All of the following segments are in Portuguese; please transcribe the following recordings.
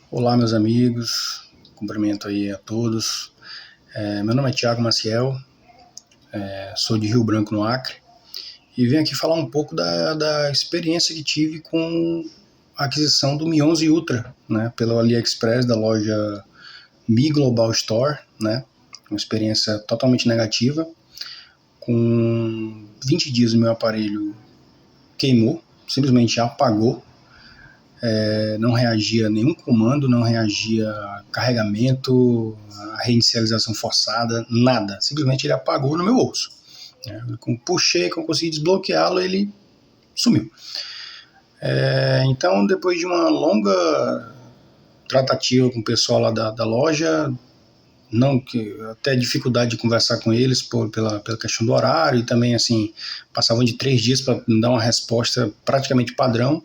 Olá, meus amigos, cumprimento aí a todos. Meu nome é Thiago Maciel, sou de Rio Branco, no Acre, e venho aqui falar um pouco da experiência que tive com a aquisição do Mi 11 Ultra, né, pelo AliExpress da loja Mi Global Store, né, uma experiência totalmente negativa. Com 20 dias o meu aparelho queimou, simplesmente apagou. Não reagia a nenhum comando, não reagia a carregamento, a reinicialização forçada, nada. Simplesmente ele apagou no meu bolso. Puxei, quando consegui desbloqueá-lo, ele sumiu. Então, depois de uma longa tratativa com o pessoal lá da loja, até dificuldade de conversar com eles pela questão do horário, e também assim, passavam de 3 dias para me dar uma resposta praticamente padrão.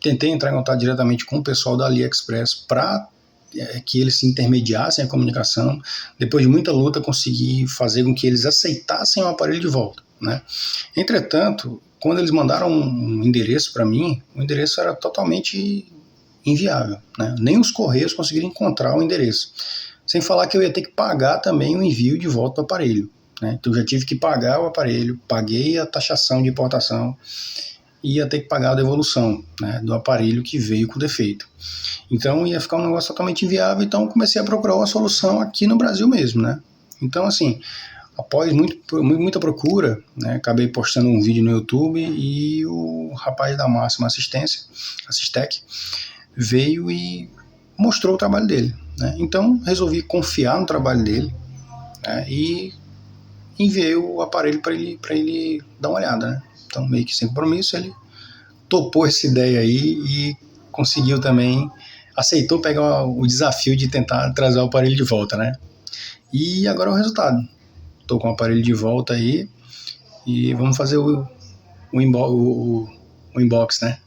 Tentei entrar em contato diretamente com o pessoal da AliExpress para que eles se intermediassem a comunicação. Depois de muita luta, consegui fazer com que eles aceitassem o aparelho de volta, né? Entretanto, quando eles mandaram um endereço para mim, o endereço era totalmente inviável, né? Nem os correios conseguiram encontrar o endereço. Sem falar que eu ia ter que pagar também o envio de volta do aparelho, né? Então eu já tive que pagar o aparelho, paguei a taxação de importação, ia ter que pagar a devolução, né, do aparelho que veio com defeito. Então ia ficar um negócio totalmente inviável, então comecei a procurar uma solução aqui no Brasil mesmo, né? Então assim, após muita procura, né, acabei postando um vídeo no YouTube e o rapaz da Máxima Assistência, a Sistec, veio e mostrou o trabalho dele, né? Então resolvi confiar no trabalho dele, né, e enviei o aparelho para ele dar uma olhada, né? Então, meio que sem compromisso, ele topou essa ideia aí e conseguiu também, aceitou pegar o desafio de tentar trazer o aparelho de volta, né? E agora é o resultado. Estou com o aparelho de volta aí e vamos fazer o inbox, né?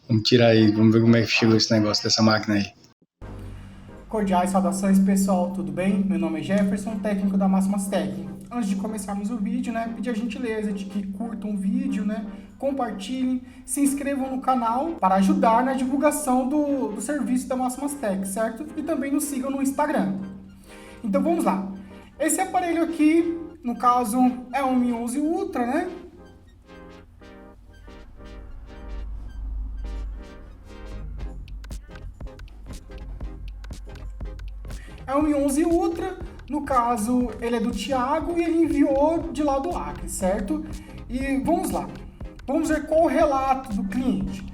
Vamos tirar aí, vamos ver como é que chegou esse negócio dessa máquina aí. Cordiais saudações, pessoal, tudo bem? Meu nome é Jefferson, técnico da Máximas Tech. Antes de começarmos o vídeo, né, pedir a gentileza de que curtam o vídeo, né, compartilhem, se inscrevam no canal para ajudar na divulgação do serviço da Máximas Tech, certo? E também nos sigam no Instagram. Então vamos lá. Esse aparelho aqui, no caso, é um Mi 11 Ultra, né? É um Mi 11 Ultra, no caso, ele é do Thiago e ele enviou de lá do Acre, certo? E vamos lá, vamos ver qual o relato do cliente.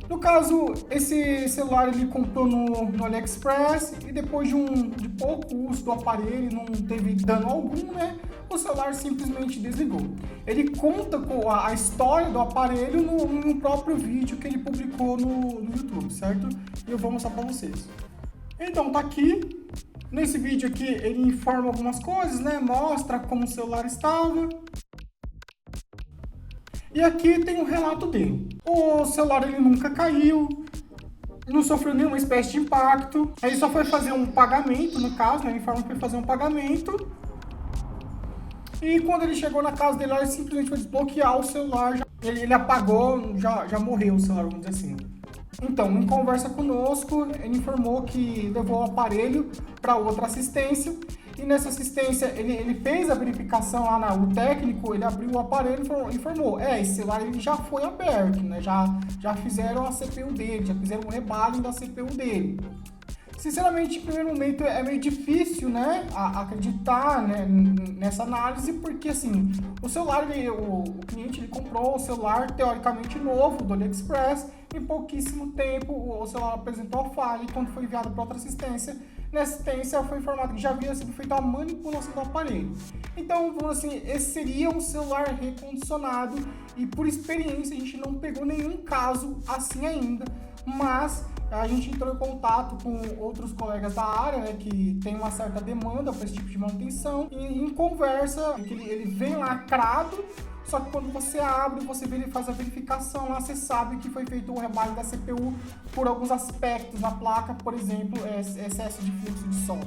No caso, esse celular ele comprou no AliExpress e depois de pouco uso do aparelho, não teve dano algum, né? O celular simplesmente desligou. Ele conta com a história do aparelho no próprio vídeo que ele publicou no YouTube, certo? E eu vou mostrar para vocês. Então, tá aqui. Nesse vídeo aqui ele informa algumas coisas, né? Mostra como o celular estava. E aqui tem um relato dele. O celular ele nunca caiu, não sofreu nenhuma espécie de impacto. Ele só foi fazer um pagamento, no caso, né? Ele informa que foi fazer um pagamento. E quando ele chegou na casa dele, ele simplesmente foi desbloquear o celular. Ele apagou, já morreu o celular, vamos dizer assim. Então, em conversa conosco, ele informou que levou o aparelho para outra assistência e nessa assistência ele fez a verificação lá, o técnico, ele abriu o aparelho e informou, esse celular ele já foi aberto, né? Já fizeram a CPU dele, já fizeram um rebalho da CPU dele. Sinceramente, em primeiro momento é meio difícil, né, acreditar, né, nessa análise, porque assim, o celular, o cliente ele comprou o celular teoricamente novo do AliExpress, em pouquíssimo tempo o celular apresentou a falha e quando foi enviado para outra assistência, na assistência foi informado que já havia sido feita a manipulação do aparelho. Então, vamos assim, esse seria um celular recondicionado e por experiência a gente não pegou nenhum caso assim ainda, mas a gente entrou em contato com outros colegas da área, né, que tem uma certa demanda para esse tipo de manutenção, e em conversa, que ele vem lacrado, só que quando você abre, você faz a verificação lá, você sabe que foi feito o rebalho da CPU por alguns aspectos na placa, por exemplo, excesso de fluxo de solda.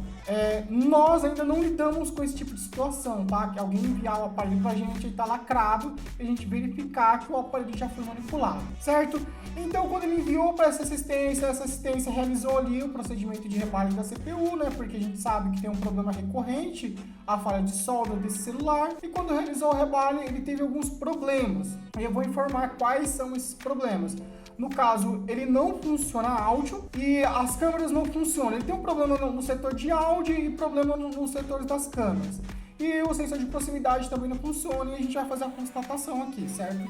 Nós ainda não lidamos com esse tipo de situação, tá? Que alguém enviar o aparelho pra gente, ele tá lacrado, e a gente verificar que o aparelho já foi manipulado, certo? Então, quando ele enviou para essa assistência realizou ali o procedimento de rebalho da CPU, né? Porque a gente sabe que tem um problema recorrente, a falha de solda desse celular, e quando realizou o rebalho, ele teve alguns problemas. E eu vou informar quais são esses problemas. No caso, ele não funciona áudio e as câmeras não funcionam. Ele tem um problema no setor de áudio e problema nos setores das câmeras. E o sensor de proximidade também não funciona e a gente vai fazer a constatação aqui, certo?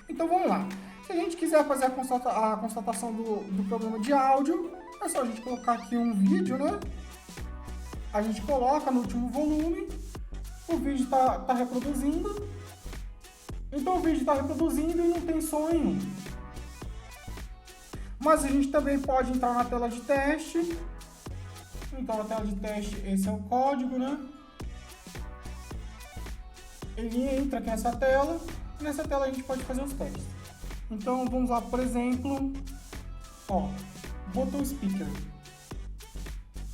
Então vamos lá. Se a gente quiser fazer a constatação do problema de áudio, é só a gente colocar aqui um vídeo, né? A gente coloca no último volume, o vídeo tá reproduzindo. Então o vídeo está reproduzindo e não tem som nenhum. Mas a gente também pode entrar na tela de teste. Então na tela de teste, esse é o código, né? Ele entra aqui nessa tela. E nessa tela a gente pode fazer os testes. Então vamos lá, por exemplo, botão speaker.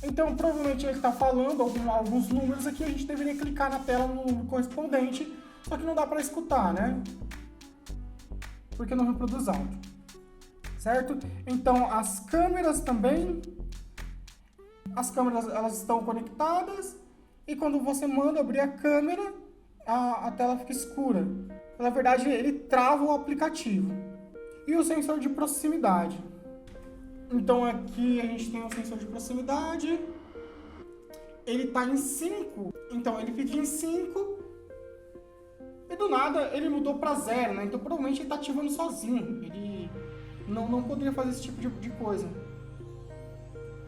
Então provavelmente ele está falando alguns números aqui, a gente deveria clicar na tela no número correspondente, só que não dá para escutar, né? Porque não reproduz áudio, certo? Então as câmeras também, elas estão conectadas e quando você manda abrir a câmera, a tela fica escura. Na verdade, ele trava o aplicativo. E o sensor de proximidade. Então aqui a gente tem o sensor de proximidade. Ele está em 5. Então ele fica em 5. E do nada ele mudou para 0, né? Então provavelmente ele está ativando sozinho. Ele não poderia fazer esse tipo de coisa.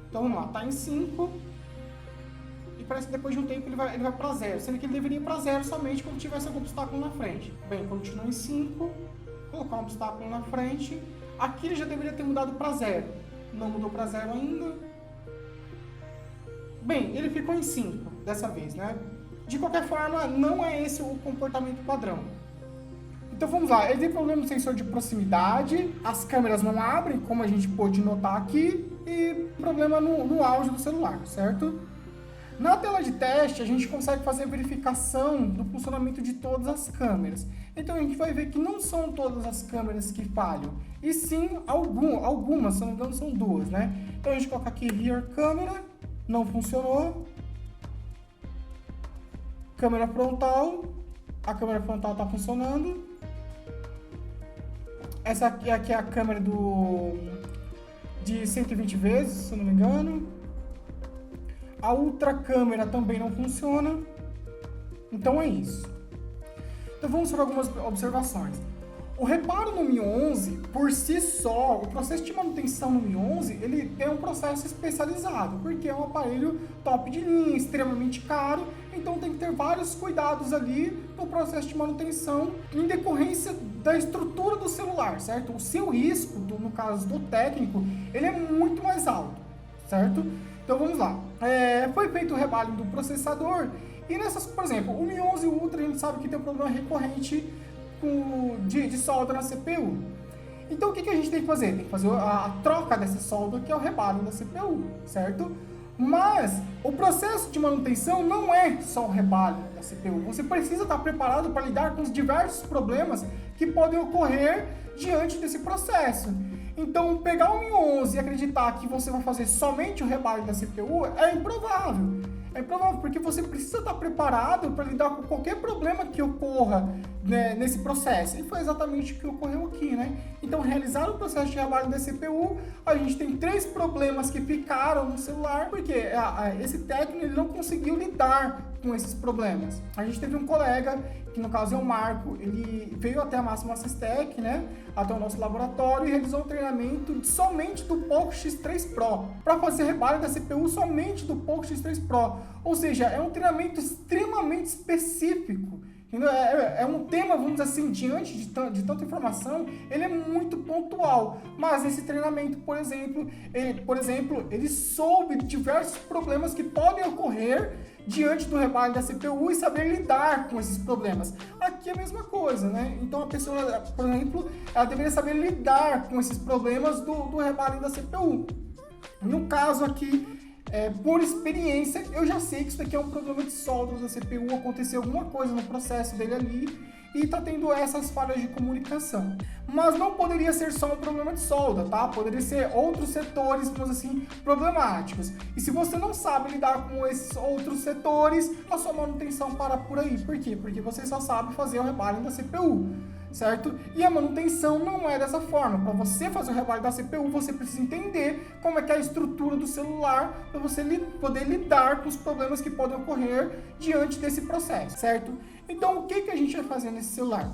Então vamos lá, está em 5. E parece que depois de um tempo ele vai para 0. Sendo que ele deveria ir para 0 somente quando tivesse algum obstáculo na frente. Bem, continua em 5. Colocar um obstáculo na frente. Aqui ele já deveria ter mudado para 0. Não mudou para 0 ainda. Bem, ele ficou em 5 dessa vez, né? De qualquer forma, não é esse o comportamento padrão. Então vamos lá, ele tem problema no sensor de proximidade, as câmeras não abrem, como a gente pôde notar aqui, e problema no áudio do celular, certo? Na tela de teste, a gente consegue fazer a verificação do funcionamento de todas as câmeras. Então a gente vai ver que não são todas as câmeras que falham, e sim algumas, se não me engano são 2, né? Então a gente coloca aqui Rear Camera, não funcionou. Câmera frontal, a câmera frontal está funcionando. Essa aqui é a câmera de 120 vezes, se não me engano. A ultra câmera também não funciona. Então é isso. Então vamos para algumas observações. O reparo no Mi 11, por si só, o processo de manutenção no Mi 11, ele tem um processo especializado, porque é um aparelho top de linha, extremamente caro, então tem que ter vários cuidados ali no processo de manutenção, em decorrência da estrutura do celular, certo? O seu risco, no caso do técnico, ele é muito mais alto, certo? Então vamos lá. Foi feito o rebalho do processador, e nessas, por exemplo, o Mi 11 Ultra, a gente sabe que tem um problema recorrente de solda na CPU. Então o que a gente tem que fazer? Tem que fazer a troca dessa solda, que é o rebalho da CPU, certo? Mas o processo de manutenção não é só o rebalho da CPU. Você precisa estar preparado para lidar com os diversos problemas que podem ocorrer diante desse processo. Então pegar o Mi 11 e acreditar que você vai fazer somente o rebalho da CPU é improvável. É improvável, porque você precisa estar preparado para lidar com qualquer problema que ocorra, né, nesse processo. E foi exatamente o que ocorreu aqui, né? Então, realizar o processo de rebalho da CPU, a gente tem 3 problemas que ficaram no celular, porque esse técnico ele não conseguiu lidar com esses problemas. A gente teve um colega, que no caso é o Marco, ele veio até a Máxima Systech, né, até o nosso laboratório e realizou um treinamento somente do Poco X3 Pro, para fazer rebalho da CPU somente do Poco X3 Pro. Ou seja, é um treinamento extremamente específico. É um tema, vamos dizer assim, diante de tanta informação, ele é muito pontual. Mas esse treinamento, por exemplo, ele soube de diversos problemas que podem ocorrer diante do rebalho da CPU e saber lidar com esses problemas. Aqui é a mesma coisa, né? Então a pessoa, por exemplo, ela deveria saber lidar com esses problemas do rebalho da CPU. No caso aqui, por experiência, eu já sei que isso daqui é um problema de solda da CPU, aconteceu alguma coisa no processo dele ali e tá tendo essas falhas de comunicação. Mas não poderia ser só um problema de solda, tá? Poderia ser outros setores, vamos assim, problemáticos. E se você não sabe lidar com esses outros setores, a sua manutenção para por aí. Por quê? Porque você só sabe fazer o rebalho da CPU, certo? E a manutenção não é dessa forma. Para você fazer o rebalho da CPU, você precisa entender como é que é a estrutura do celular para você poder lidar com os problemas que podem ocorrer diante desse processo, certo? Então, o que a gente vai fazer nesse celular?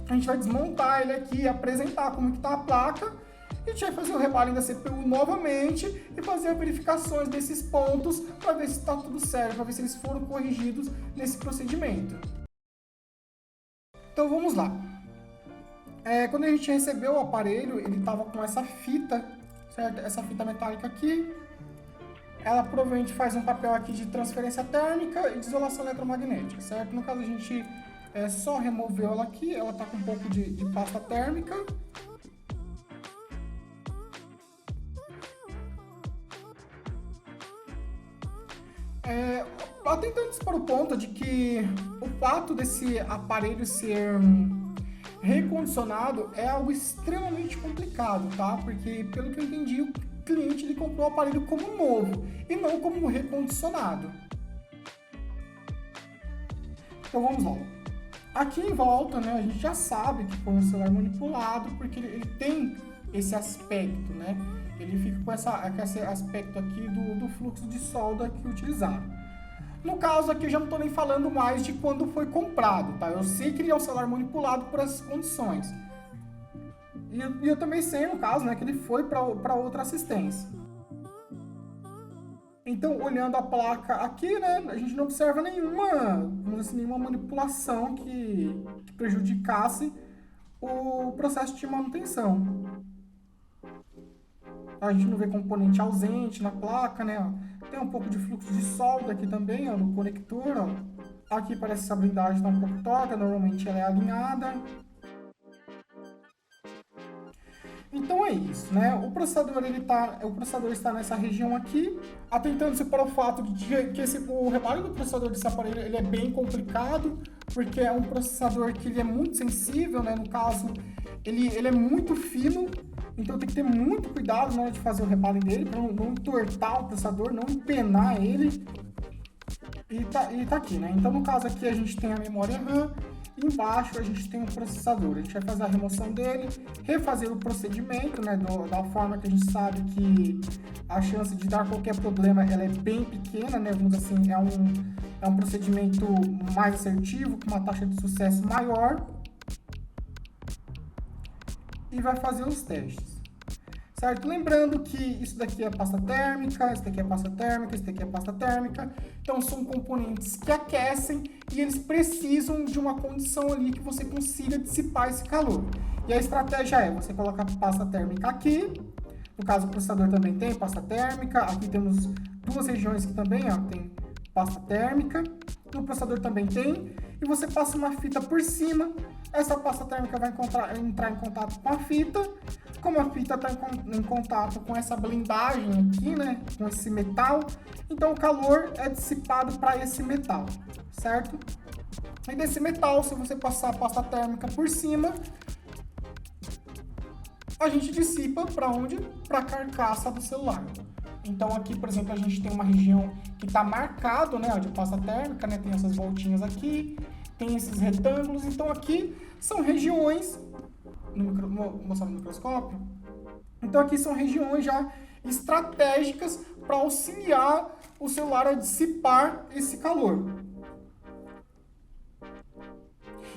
A gente vai desmontar ele aqui, apresentar como que está a placa, e a gente vai fazer o rebalho da CPU novamente e fazer verificações desses pontos para ver se está tudo certo, para ver se eles foram corrigidos nesse procedimento. Então, vamos lá. Quando a gente recebeu o aparelho, ele estava com essa fita, certo? Essa fita metálica aqui. Ela provavelmente faz um papel aqui de transferência térmica e de isolação eletromagnética, certo? No caso, a gente só removeu ela aqui, ela está com um pouco de pasta térmica. Atentando para o ponto de que o fato desse aparelho ser recondicionado é algo extremamente complicado, tá? Porque, pelo que eu entendi, o cliente ele comprou o aparelho como novo e não como recondicionado. Então vamos lá. Aqui em volta, né, a gente já sabe que foi um celular manipulado porque ele tem esse aspecto, né? Ele fica com esse aspecto aqui do fluxo de solda que utilizaram. No caso aqui eu já não estou nem falando mais de quando foi comprado, tá? Eu sei que ele é um celular manipulado por essas condições. E eu também sei, no caso, né, que ele foi para outra assistência. Então, olhando a placa aqui, né, a gente não observa nenhuma manipulação que prejudicasse o processo de manutenção. A gente não vê componente ausente na placa, né? Tem um pouco de fluxo de solda aqui também, ó, no conector, ó. Aqui parece que essa blindagem está um pouco torta, normalmente ela é alinhada. Então é isso, né? O processador está nessa região aqui, atentando-se para o fato de que o rebalho do processador desse aparelho ele é bem complicado, porque é um processador que ele é muito sensível, né? No caso, ele é muito fino, então tem que ter muito cuidado na hora de fazer o rebalho dele, para não entortar o processador, não empenar ele. E tá aqui, né? Então no caso aqui a gente tem a memória RAM, e embaixo a gente tem o processador. A gente vai fazer a remoção dele, refazer o procedimento, né, da forma que a gente sabe que a chance de dar qualquer problema ela é bem pequena, né, vamos dizer assim, é um procedimento mais assertivo, com uma taxa de sucesso maior, e vai fazer os testes. Certo? Lembrando que isso daqui é pasta térmica, isso daqui é pasta térmica, isso daqui é pasta térmica. Então são componentes que aquecem e eles precisam de uma condição ali que você consiga dissipar esse calor. E a estratégia é você colocar pasta térmica aqui. No caso, o processador também tem pasta térmica. Aqui temos duas regiões que também tem pasta térmica. No processador também tem. E você passa uma fita por cima. Essa pasta térmica vai entrar em contato com a fita. Como a fita está em contato com essa blindagem aqui, né, com esse metal, então o calor é dissipado para esse metal, certo? E desse metal, se você passar a pasta térmica por cima, a gente dissipa para onde? Para a carcaça do celular. Então aqui, por exemplo, a gente tem uma região que está marcado, né, de pasta térmica, né, tem essas voltinhas aqui, tem esses retângulos, então aqui são regiões, vou mostrar no microscópio, então aqui são regiões já estratégicas para auxiliar o celular a dissipar esse calor.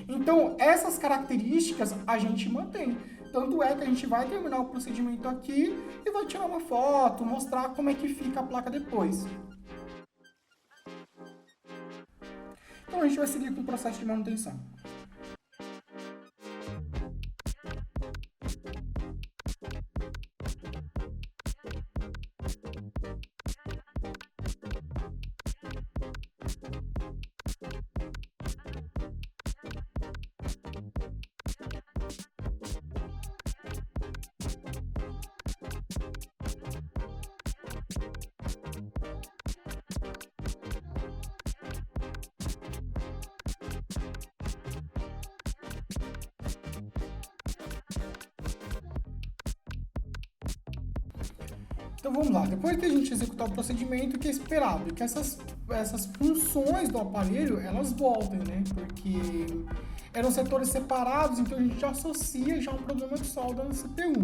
Então essas características a gente mantém. Tanto é que a gente vai terminar o procedimento aqui e vai tirar uma foto, mostrar como é que fica a placa depois. Então a gente vai seguir com o processo de manutenção. Então vamos lá, depois que a gente executar o procedimento, o que é esperado? Que essas funções do aparelho, elas voltem, né? Porque eram setores separados, então a gente já associa já um problema de solda na CPU.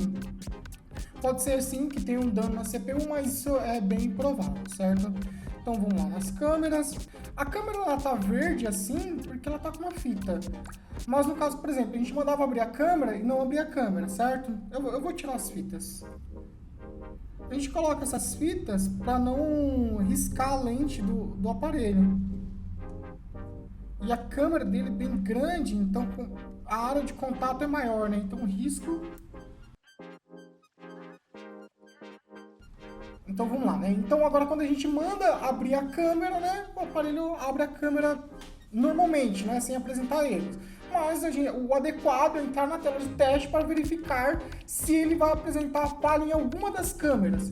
Pode ser sim que tenha um dano na CPU, mas isso é bem improvável, certo? Então vamos lá nas câmeras. A câmera ela tá verde assim porque ela tá com uma fita. Mas no caso, por exemplo, a gente mandava abrir a câmera e não abria a câmera, certo? Eu vou tirar as fitas. A gente coloca essas fitas para não riscar a lente do aparelho. E a câmera dele é bem grande, então a área de contato é maior, né? Então o risco... Então vamos lá, né? Então agora quando a gente manda abrir a câmera, né? O aparelho abre a câmera normalmente, né? Sem apresentar erros. Mas o adequado é entrar na tela de teste para verificar se ele vai apresentar falha em alguma das câmeras,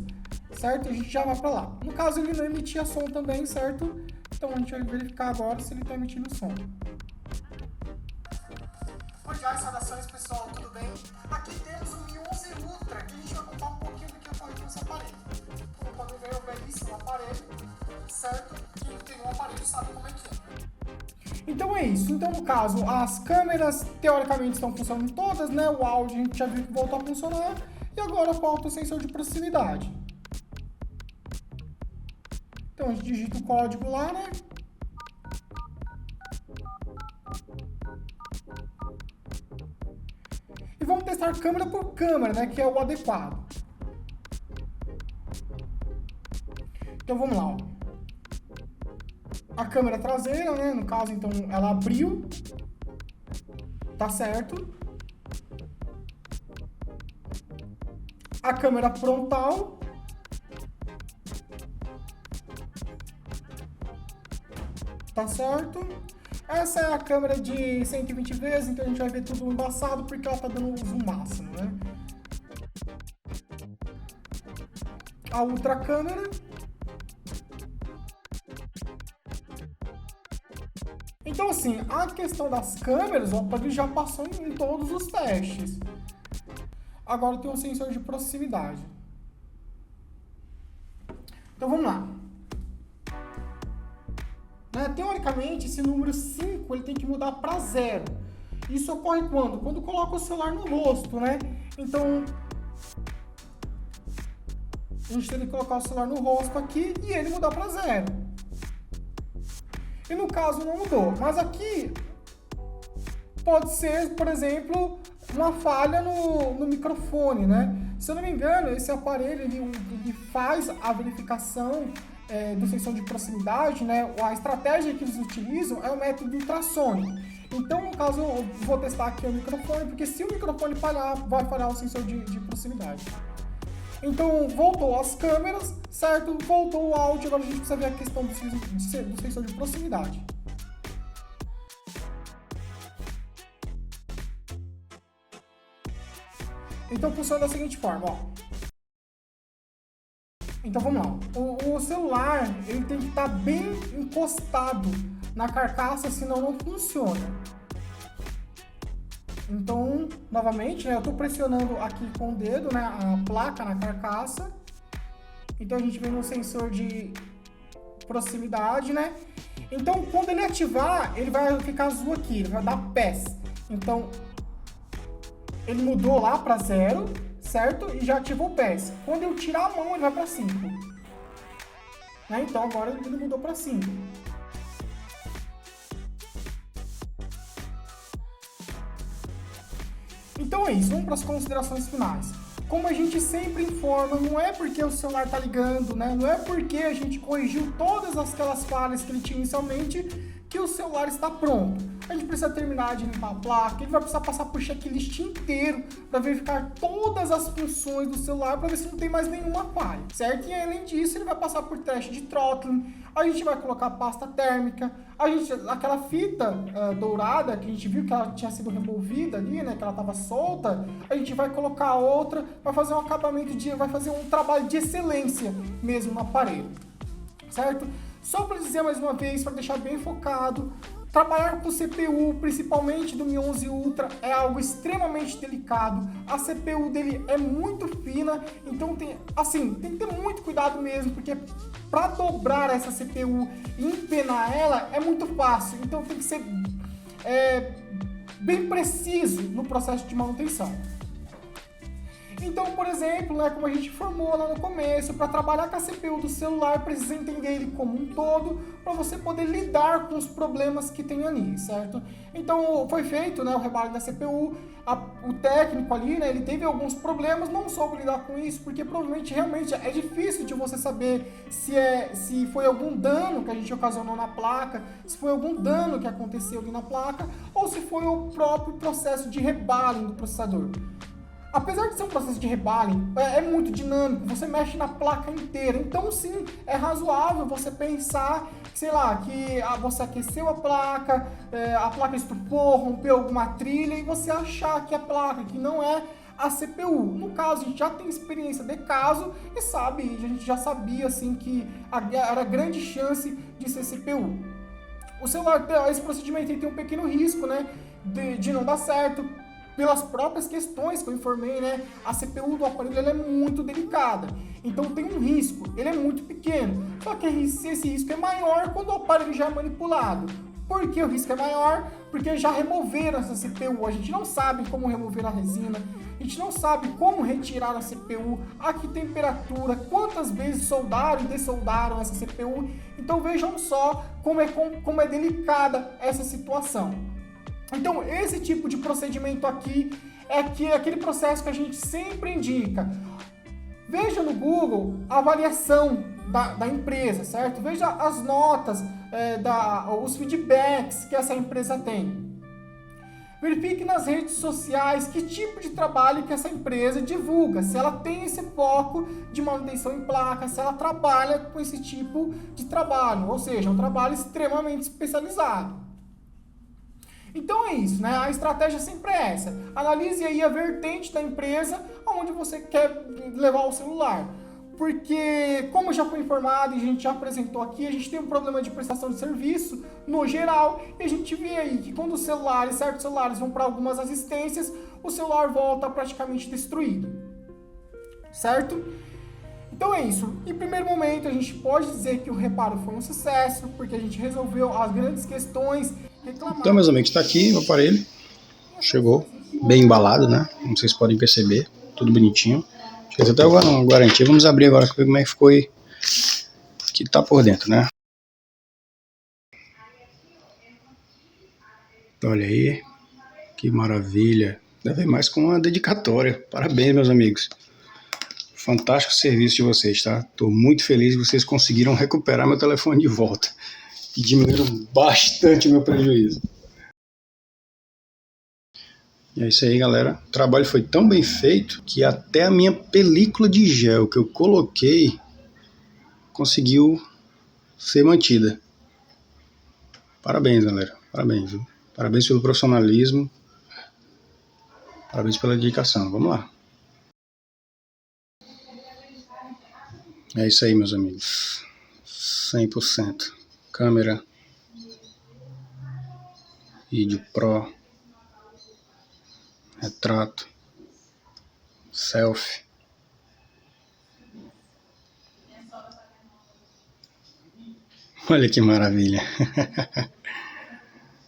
certo? A gente já vai para lá. No caso ele não emitia som também, certo? Então a gente vai verificar agora se ele está emitindo som. Cordiais saudações pessoal, tudo bem? Aqui temos o Mi 11 Ultra, que a gente vai contar um pouquinho do que ocorre com esse aparelho. Como podem ver, é um belíssimo aparelho, certo? Quem tem um aparelho sabe como é que é. Então é isso. Então, no caso, as câmeras teoricamente estão funcionando todas, né? O áudio a gente já viu que voltou a funcionar. E agora falta o sensor de proximidade. Então a gente digita o código lá, né? E vamos testar câmera por câmera, né? Que é o adequado. Então vamos lá, ó. A câmera traseira, né? No caso, então, ela abriu. Tá certo. A câmera frontal. Tá certo. Essa é a câmera de 120 vezes, então a gente vai ver tudo embaçado porque ela tá dando o zoom máximo, né? A outra câmera. Então, assim, a questão das câmeras, o aparelho já passou em todos os testes. Agora tem um sensor de proximidade. Então, vamos lá. Teoricamente, esse número 5 ele tem que mudar para 0. Isso ocorre quando? Quando coloca o celular no rosto, né? Então, a gente tem que colocar o celular no rosto aqui e ele mudar para 0. E no caso não mudou. Mas aqui pode ser, por exemplo, uma falha no microfone, né? Se eu não me engano, esse aparelho ele faz a verificação do sensor de proximidade, né? A estratégia que eles utilizam é o método ultrassônico. Então, no caso, eu vou testar aqui o microfone, porque se o microfone falhar, vai falhar o sensor de proximidade. Então, voltou as câmeras, certo? Voltou o áudio, agora a gente precisa ver a questão do sensor de proximidade. Então, funciona da seguinte forma, ó. Então, vamos lá. O celular, ele tem que estar bem encostado na carcaça, senão não funciona. Então, novamente, né, eu estou pressionando aqui com o dedo, né, a placa na carcaça. Então, a gente vem no sensor de proximidade, né? Então, quando ele ativar, ele vai ficar azul aqui, ele vai dar PES. Então, ele mudou lá para 0, certo? E já ativou o PES. Quando eu tirar a mão, ele vai para 5. Né? Então, agora ele mudou para 5. Então é isso, vamos para as considerações finais. Como a gente sempre informa, não é porque o celular está ligando, né? Não é porque a gente corrigiu todas aquelas falhas que ele tinha inicialmente que o celular está pronto. A gente precisa terminar de limpar a placa, ele vai precisar passar por checklist inteiro para verificar todas as funções do celular para ver se não tem mais nenhuma falha, certo? E além disso, ele vai passar por teste de throttling, a gente vai colocar pasta térmica, aquela fita dourada que a gente viu que ela tinha sido removida ali, né, que ela estava solta, a gente vai colocar outra, vai fazer um acabamento, vai fazer um trabalho de excelência mesmo no aparelho, certo? Só para dizer mais uma vez, para deixar bem focado, Trabalhar com CPU, principalmente do Mi 11 Ultra, é algo extremamente delicado. A CPU dele é muito fina, então tem que ter muito cuidado mesmo, porque para dobrar essa CPU e empenar ela é muito fácil. Então tem que ser bem preciso no processo de manutenção. Então, por exemplo, como a gente informou lá no começo, para trabalhar com a CPU do celular, precisa entender ele como um todo, para você poder lidar com os problemas que tem ali, certo? Então, foi feito o rebalho da CPU, o técnico ali, ele teve alguns problemas, não soube lidar com isso, porque provavelmente, realmente, é difícil de você saber se foi algum dano que a gente ocasionou na placa, se foi algum dano que aconteceu ali na placa, ou se foi o próprio processo de rebalho do processador. Apesar de ser um processo de rebalho, é muito dinâmico, você mexe na placa inteira, então sim, é razoável você pensar, sei lá, que você aqueceu a placa estufou, rompeu alguma trilha e você achar que é placa, que não é a CPU. No caso, a gente já tem experiência de caso e a gente já sabia assim que era grande chance de ser CPU. O celular, esse procedimento tem um pequeno risco, de não dar certo, pelas próprias questões que eu informei, a CPU do aparelho ela é muito delicada, então tem um risco, ele é muito pequeno, só que esse risco é maior quando o aparelho já é manipulado. Por que o risco é maior? Porque já removeram essa CPU, a gente não sabe como remover a resina, a gente não sabe como retirar a CPU, a que temperatura, quantas vezes soldaram e dessoldaram essa CPU, então vejam só como é delicada essa situação. Então, esse tipo de procedimento aqui é aquele processo que a gente sempre indica. Veja no Google a avaliação da empresa, certo? Veja as notas, os feedbacks que essa empresa tem. Verifique nas redes sociais que tipo de trabalho que essa empresa divulga, se ela tem esse foco de manutenção em placa, se ela trabalha com esse tipo de trabalho, ou seja, um trabalho extremamente especializado. Então é isso, a estratégia sempre é essa. Analise aí a vertente da empresa onde você quer levar o celular. Porque, como já foi informado e a gente já apresentou aqui, a gente tem um problema de prestação de serviço no geral, e a gente vê aí que quando certos celulares vão para algumas assistências, o celular volta praticamente destruído. Certo? Então é isso. Em primeiro momento, a gente pode dizer que o reparo foi um sucesso, porque a gente resolveu as grandes questões. Então, meus amigos, está aqui o aparelho, chegou bem embalado, como vocês podem perceber, tudo bonitinho. Fez até uma garantia. Vamos abrir agora para ver como é que ficou que tá por dentro, Olha aí, que maravilha. Deve mais com uma dedicatória. Parabéns, meus amigos. Fantástico serviço de vocês, tá? Estou muito feliz que vocês conseguiram recuperar meu telefone de volta e diminuíram bastante o meu prejuízo. E é isso aí, galera. O trabalho foi tão bem feito que até a minha película de gel que eu coloquei conseguiu ser mantida. Parabéns, galera. Parabéns, viu? Parabéns pelo profissionalismo. Parabéns pela dedicação. Vamos lá. É isso aí, meus amigos. 100%. Câmera. Vídeo Pro. Retrato. Selfie. Olha que maravilha.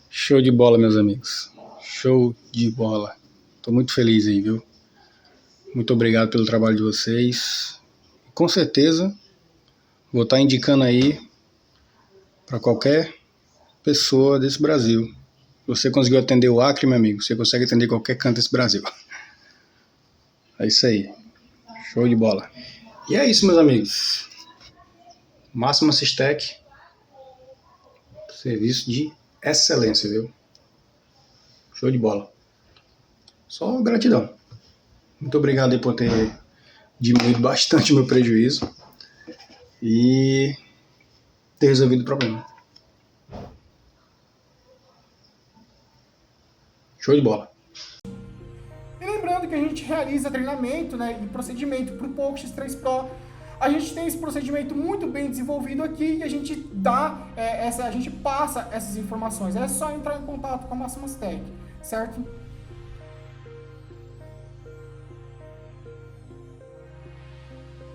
Show de bola, meus amigos. Show de bola. Tô muito feliz aí, viu? Muito obrigado pelo trabalho de vocês. Com certeza vou estar indicando aí para qualquer pessoa desse Brasil. Você conseguiu atender o Acre, meu amigo, você consegue atender qualquer canto desse Brasil. É isso aí. Show de bola. E é isso, meus amigos. Máxima Systech. Serviço de excelência, viu? Show de bola. Só gratidão. Muito obrigado aí por ter diminuído bastante o meu prejuízo e ter resolvido o problema. Show de bola. E lembrando que a gente realiza treinamento e procedimento para o Poco X3 Pro A gente tem esse procedimento muito bem desenvolvido aqui e a gente a gente passa essas informações. É só entrar em contato com a Máximas Tech, certo?